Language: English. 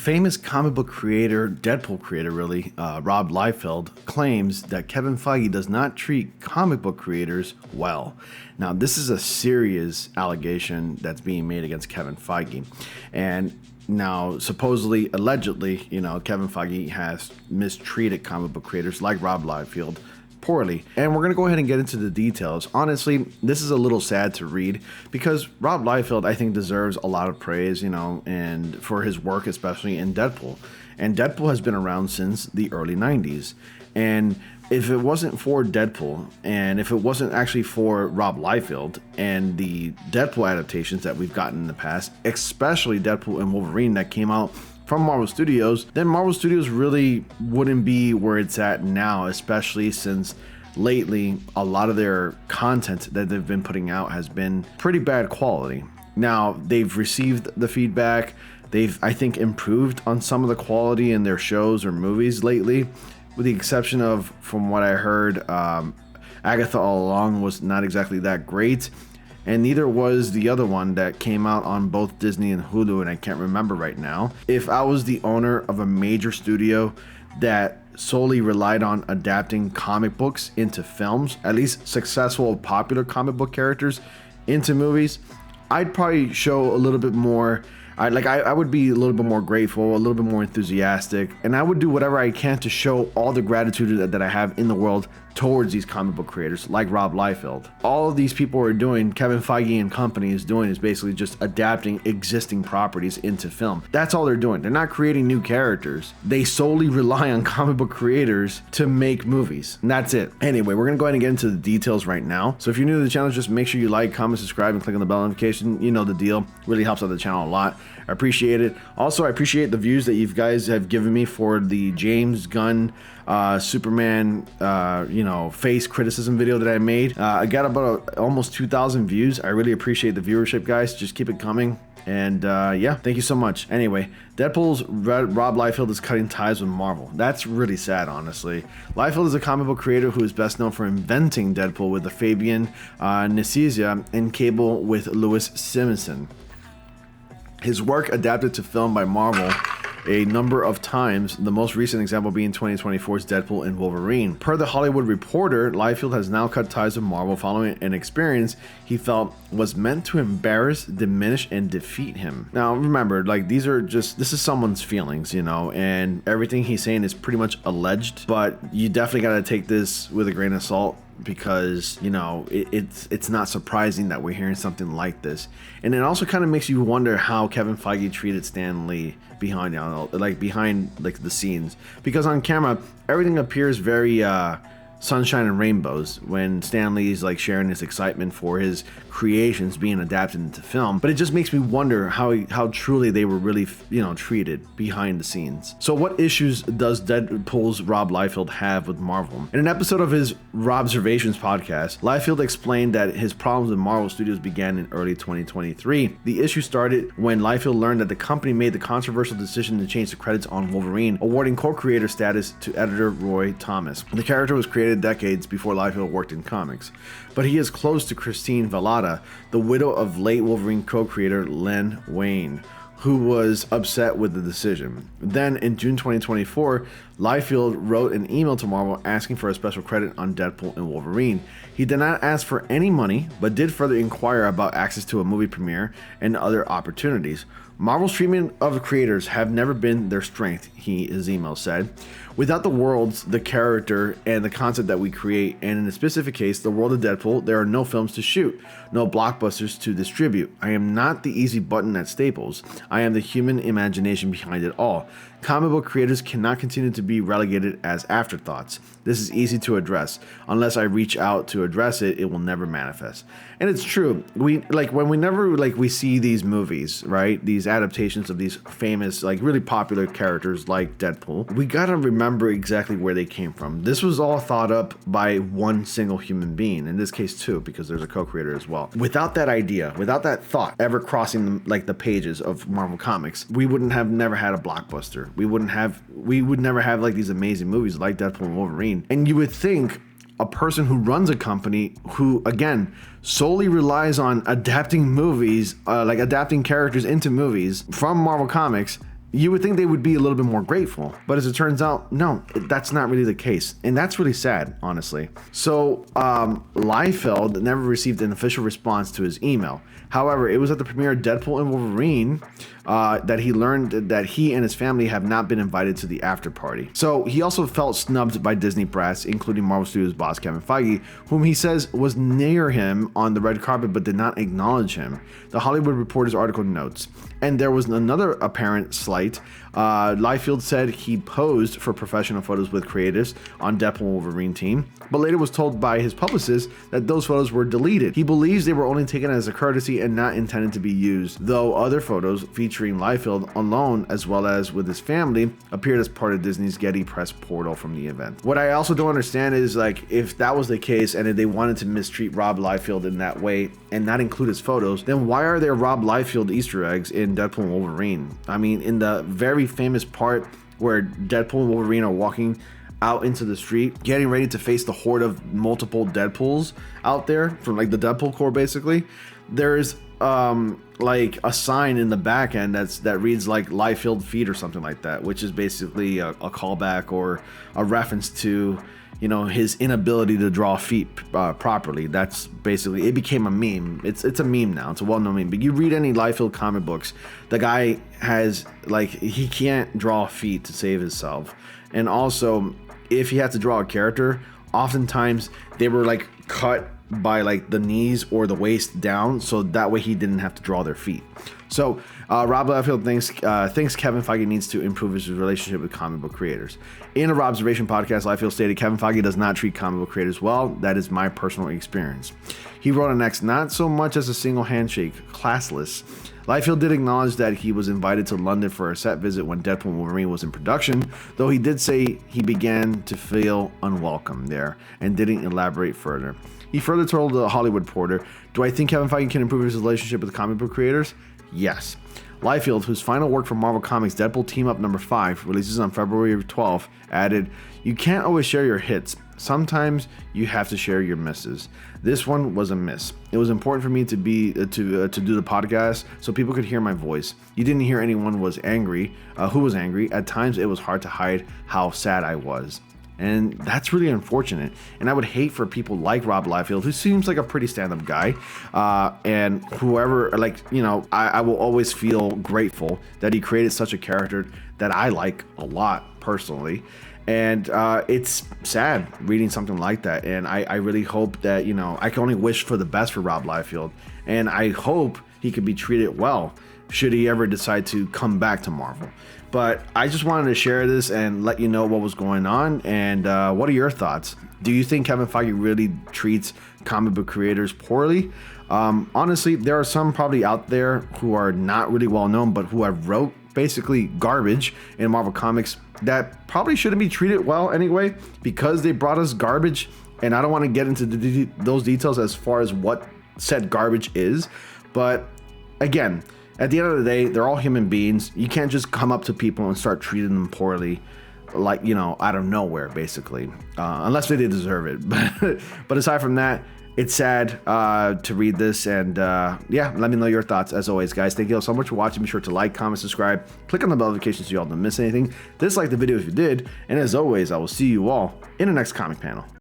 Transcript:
famous comic book creator, Deadpool creator really, Rob Liefeld, claims that Kevin Feige does not treat comic book creators well. Now, this is a serious allegation that's being made against Kevin Feige. And now, supposedly, allegedly, Kevin Feige has mistreated comic book creators like Rob Liefeld poorly. And we're going to go ahead and get into the details. Honestly, this is a little sad to read because Rob Liefeld, I think, deserves a lot of praise, and for his work, especially in Deadpool. And Deadpool has been around since the early 90s. And if it wasn't for Deadpool, and if it wasn't actually for Rob Liefeld and the Deadpool adaptations that we've gotten in the past, especially Deadpool and Wolverine that came out from Marvel Studios, then Marvel Studios really wouldn't be where it's at now, especially since lately a lot of their content that they've been putting out has been pretty bad quality. Now, they've received the feedback. They've, I think, improved on some of the quality in their shows or movies lately, with the exception of, from what I heard, Agatha All Along was not exactly that great. And neither was the other one that came out on both Disney and Hulu, and I can't remember right now. If I was the owner of a major studio that solely relied on adapting comic books into films, at least successful, popular comic book characters into movies, I'd probably show a little bit more. I would be a little bit more grateful, a little bit more enthusiastic, and I would do whatever I can to show all the gratitude that I have in the world towards these comic book creators like Rob Liefeld. All of these people are doing, Kevin Feige and company is doing, is basically just adapting existing properties into film. That's all they're doing. They're not creating new characters. They solely rely on comic book creators to make movies, and that's it. Anyway, we're gonna go ahead and get into the details right now. So if you're new to the channel, just make sure you like, comment, subscribe, and click on the bell notification. You know the deal. Really helps out the channel a lot. I appreciate it. Also, I appreciate the views that you guys have given me for the James Gunn Superman face criticism video that I made. I got about almost 2,000 views. I really appreciate the viewership, guys. Just keep it coming. And yeah, thank you so much. Anyway, Deadpool's Rob Liefeld is cutting ties with Marvel. That's really sad, honestly. Liefeld is a comic book creator who is best known for inventing Deadpool with the Fabian Nicieza and Cable with Louis Simonson. His work adapted to film by Marvel a number of times, the most recent example being 2024's Deadpool and Wolverine. Per the Hollywood Reporter, Liefeld has now cut ties with Marvel following an experience he felt was meant to embarrass, diminish, and defeat him. Now, remember, this is someone's feelings, and everything he's saying is pretty much alleged, but you definitely got to take this with a grain of salt, because it's not surprising that we're hearing something like this. And it also kind of makes you wonder how Kevin Feige treated Stan Lee behind the scenes, because on camera everything appears very sunshine and rainbows when Stan Lee's sharing his excitement for his creations being adapted into film. But it just makes me wonder how truly they were really treated behind the scenes. So what issues does Deadpool's Rob Liefeld have with Marvel? In an episode of his Robservations podcast, Liefeld explained that his problems with Marvel Studios began in early 2023. The issue started when Liefeld learned that the company made the controversial decision to change the credits on Wolverine, awarding co-creator status to editor Roy Thomas. The character was created decades before Liefeld worked in comics, but he is close to Christine Vallada, the widow of late Wolverine co-creator Len Wein, who was upset with the decision. Then in June 2024, Liefeld wrote an email to Marvel asking for a special credit on Deadpool and Wolverine. He did not ask for any money, but did further inquire about access to a movie premiere and other opportunities. Marvel's treatment of creators have never been their strength, his email said. Without the worlds, the character, and the concept that we create, and in a specific case, the world of Deadpool, there are no films to shoot, no blockbusters to distribute. I am not the easy button at Staples. I am the human imagination behind it all. Comic book creators cannot continue to be relegated as afterthoughts. This is easy to address. Unless I reach out to address it, it will never manifest. And it's true. We see these movies, right? These adaptations of these famous, really popular characters like Deadpool. We gotta remember exactly where they came from. This was all thought up by one single human being. In this case, two, because there's a co-creator as well. Without that idea, without that thought ever crossing the pages of Marvel Comics, we wouldn't have never had a blockbuster. We would never have these amazing movies like Deadpool and Wolverine. And you would think a person who runs a company who, again, solely relies on adapting movies, adapting characters into movies from Marvel Comics, You would think they would be a little bit more grateful, but as it turns out, no, that's not really the case. And that's really sad, honestly. So Liefeld never received an official response to his email. However, it was at the premiere of Deadpool and Wolverine that he learned that he and his family have not been invited to the after party. So he also felt snubbed by Disney brass, including Marvel Studios boss Kevin Feige, whom he says was near him on the red carpet but did not acknowledge him. The Hollywood Reporter's article notes. And there was another apparent slight. Liefeld said he posed for professional photos with creatives on Deadpool and Wolverine team, but later was told by his publicist that those photos were deleted. He believes they were only taken as a courtesy and not intended to be used, though other photos featuring Liefeld alone as well as with his family appeared as part of Disney's Getty press portal from the event. What I also don't understand is, like, if that was the case and if they wanted to mistreat Rob Liefeld in that way and not include his photos, then why are there Rob Liefeld Easter eggs in Deadpool and Wolverine? I mean, in the very famous part where Deadpool and Wolverine are walking out into the street, getting ready to face the horde of multiple Deadpools out there from like the Deadpool Corps, basically, there's like a sign in the back end that reads like Liefeld feet or something like that, which is basically a callback or a reference to, you know, his inability to draw feet properly. That's basically, it became a meme. It's a meme now. It's a well-known meme. But you read any Liefeld comic books, the guy has, like, he can't draw feet to save himself. And also, if he had to draw a character, oftentimes they were like cut by like the knees or the waist down, so that way he didn't have to draw their feet. So Rob Liefeld thinks Kevin Feige needs to improve his relationship with comic book creators. In a Rob Observation podcast, Liefeld stated Kevin Feige does not treat comic book creators well. That is my personal experience. He wrote next, not so much as a single handshake, classless. Liefeld did acknowledge that he was invited to London for a set visit when Deadpool and Wolverine was in production, though he did say he began to feel unwelcome there and didn't elaborate further. He further told the Hollywood Reporter, "Do I think Kevin Feige can improve his relationship with comic book creators? Yes." Liefeld, whose final work for Marvel Comics Deadpool Team Up number 5 releases on February 12th, added, "You can't always share your hits. Sometimes you have to share your misses. This one was a miss. It was important for me to do the podcast so people could hear my voice. You didn't hear anyone was angry, who was angry. At times it was hard to hide how sad I was." And that's really unfortunate. And I would hate for people like Rob Liefeld, who seems like a pretty stand-up guy, and whoever, like, you know, I will always feel grateful that he created such a character that I like a lot personally. And it's sad reading something like that. And I really hope that, you know, I can only wish for the best for Rob Liefeld. And I hope he could be treated well should he ever decide to come back to Marvel. But I just wanted to share this and let you know what was going on. And what are your thoughts? Do you think Kevin Feige really treats comic book creators poorly? Honestly, there are some probably out there who are not really well known, but who have wrote basically garbage in Marvel Comics that probably shouldn't be treated well anyway, because they brought us garbage. And I don't want to get into those details as far as what said garbage is. But again, at the end of the day, they're all human beings. You can't just come up to people and start treating them poorly, like, you know, out of nowhere, basically, unless they deserve it. But aside from that, it's sad to read this. And yeah, let me know your thoughts. As always, guys, thank you all so much for watching. Be sure to like, comment, subscribe, click on the bell notifications so you all don't miss anything. Dislike the video if you did. And as always, I will see you all in the next comic panel.